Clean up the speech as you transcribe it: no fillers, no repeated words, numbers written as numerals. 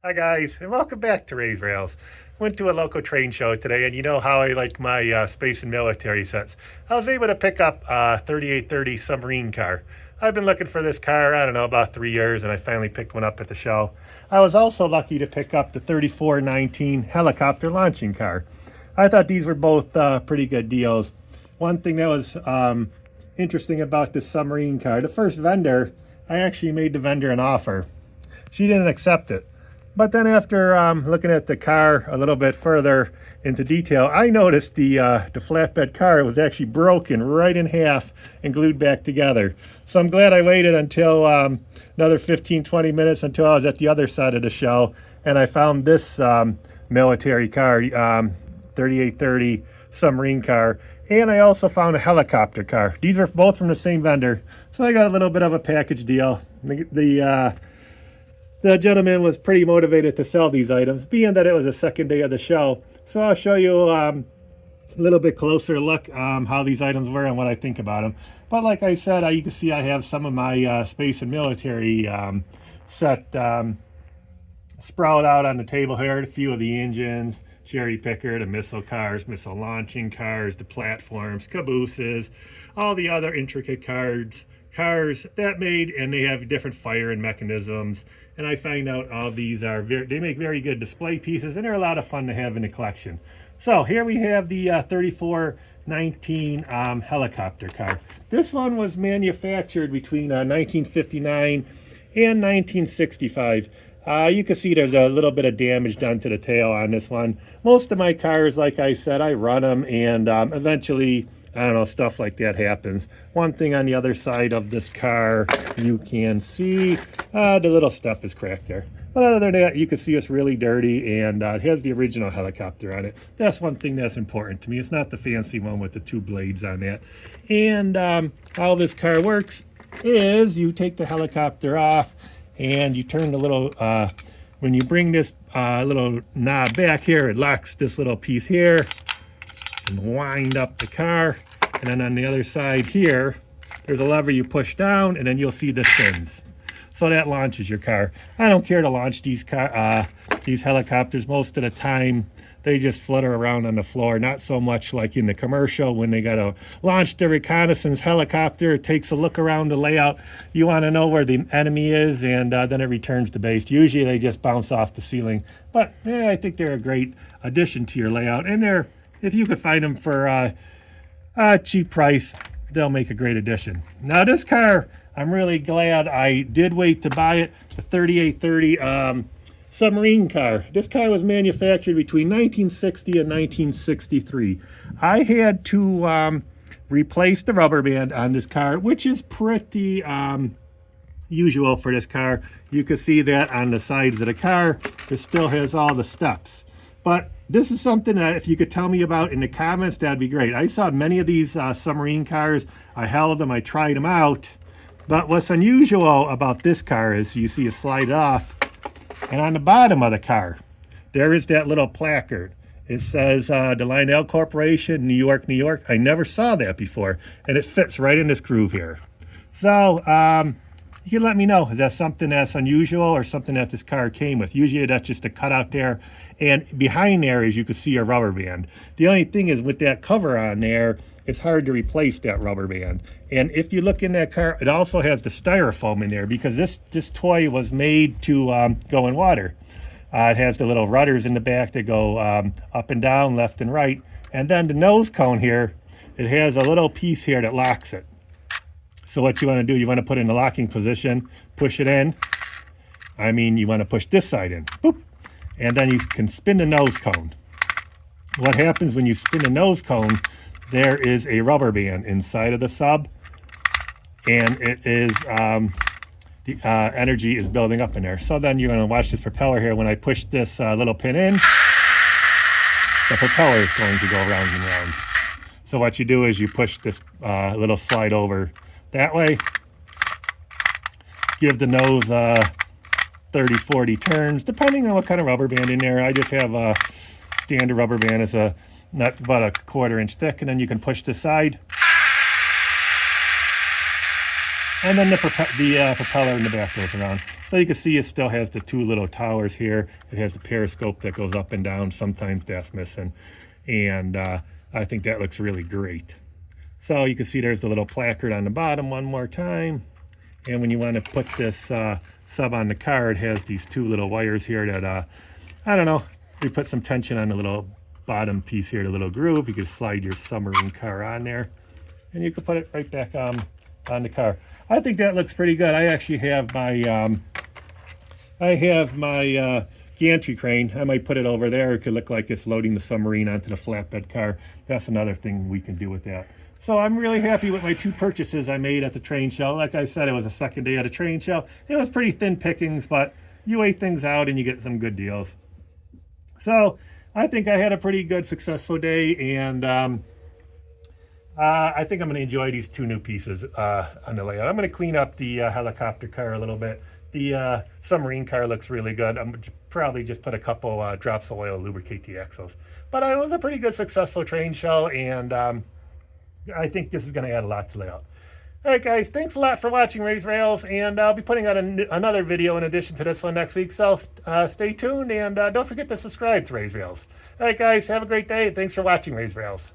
Hi guys, and welcome back to Raise Rails. Went to a local train show today, and you know how I like my space and military sets. I was able to pick up a 3830 Submarine car. I've been looking for this car, I don't know, about 3 years, and I finally picked one up at the show. I was also lucky to pick up the 3419 helicopter launching car. I thought these were both pretty good deals. One thing that was interesting about this Submarine car, the first vendor, I actually made the vendor an offer. She didn't accept it. But then after looking at the car a little bit further into detail, I noticed the flatbed car was actually broken right in half and glued back together. So I'm glad I waited until another 15-20 minutes until I was at the other side of the show, and I found this military car, 3830 Submarine car, and I also found a helicopter car. These are both from the same vendor, so I got a little bit of a package deal. The gentleman was pretty motivated to sell these items, being that it was the second day of the show. So I'll show you a little bit closer look how these items were and what I think about them. But like I said, you can see I have some of my space and military set sprawled out on the table here. A few of the engines, cherry picker, the missile cars, missile launching cars, the platforms, cabooses, all the other intricate cars that made, and they have different firing mechanisms. And I find out all these are they make very good display pieces, and they're a lot of fun to have in the collection. So here we have the 3419 helicopter car. This one was manufactured between 1959 and 1965. You can see there's a little bit of damage done to the tail on this one. Most of my cars, like I said, I run them, and eventually, I don't know, stuff like that happens. One thing on the other side of this car, you can see the little stuff is cracked there. But other than that, you can see it's really dirty, and it has the original helicopter on it. That's one thing that's important to me. It's not the fancy one with the two blades on that. And how this car works is you take the helicopter off, and you turn the little, when you bring this little knob back here, it locks this little piece here, and wind up the car. And then on the other side here, there's a lever you push down, and then you'll see the fins. So that launches your car. I don't care to launch these helicopters. Most of the time, they just flutter around on the floor. Not so much like in the commercial when they got to launch the reconnaissance helicopter. It takes a look around the layout. You want to know where the enemy is, and then it returns to base. Usually they just bounce off the ceiling. But yeah, I think they're a great addition to your layout. And they're, if you could find them for a cheap price, they'll make a great addition. Now this car, I'm really glad I did wait to buy it. The 3830 Submarine car. This car was manufactured between 1960 and 1963. I had to replace the rubber band on this car, which is pretty usual for this car. You can see that on the sides of the car, it still has all the steps. But this is something that if you could tell me about in the comments, that'd be great. I saw many of these Submarine cars. I held them, I tried them out. But what's unusual about this car is you see it slide off, and on the bottom of the car, there is that little placard. It says the Lionel Corporation, New York, New York. I never saw that before, and it fits right in this groove here. So you can let me know, is that something that's unusual or something that this car came with? Usually that's just a cutout there, and behind there, as you can see, a rubber band. The only thing is with that cover on there, it's hard to replace that rubber band. And if you look in that car, it also has the styrofoam in there because this toy was made to go in water. It has the little rudders in the back that go up and down, left and right. And then the nose cone here, it has a little piece here that locks it. So what you want to do, you want to put it in the locking position, push it in. I mean, you want to push this side in. Boop. And then you can spin the nose cone. What happens when you spin the nose cone, there is a rubber band inside of the sub, and it is the energy is building up in there. So then you're going to watch this propeller here. When I push this little pin in, the propeller is going to go round and round. So what you do is you push this little slide over that way, give the nose 30-40 turns, depending on what kind of rubber band in there. I just have a standard rubber band. It's not about a 1/4 inch thick, and then you can push this side. And then the propeller in the back goes around. So you can see it still has the two little towers here. It has the periscope that goes up and down. Sometimes that's missing. And I think that looks really great. So you can see there's the little placard on the bottom one more time. And when you want to put this sub on the car, it has these two little wires here that, I don't know, you put some tension on the little bottom piece here, the little groove. You can slide your submarine car on there. And you can put it right back on the car. I think that looks pretty good. I actually have my gantry crane. I might put it over there. It could look like it's loading the submarine onto the flatbed car. That's another thing we can do with that. So I'm really happy with my two purchases I made at the train show. Like I said, it was the second day of the train show. It was pretty thin pickings, but you weigh things out and you get some good deals. So I think I had a pretty good, successful day, and I think I'm going to enjoy these two new pieces on the layout. I'm going to clean up the helicopter car a little bit. The submarine car looks really good. I'm probably just put a couple drops of oil to lubricate the axles. But it was a pretty good, successful train show, and I think this is going to add a lot to layout. All right, guys, thanks a lot for watching Ray's Rails, and I'll be putting out another video in addition to this one next week. So stay tuned, and don't forget to subscribe to Ray's Rails. All right, guys, have a great day. Thanks for watching Ray's Rails.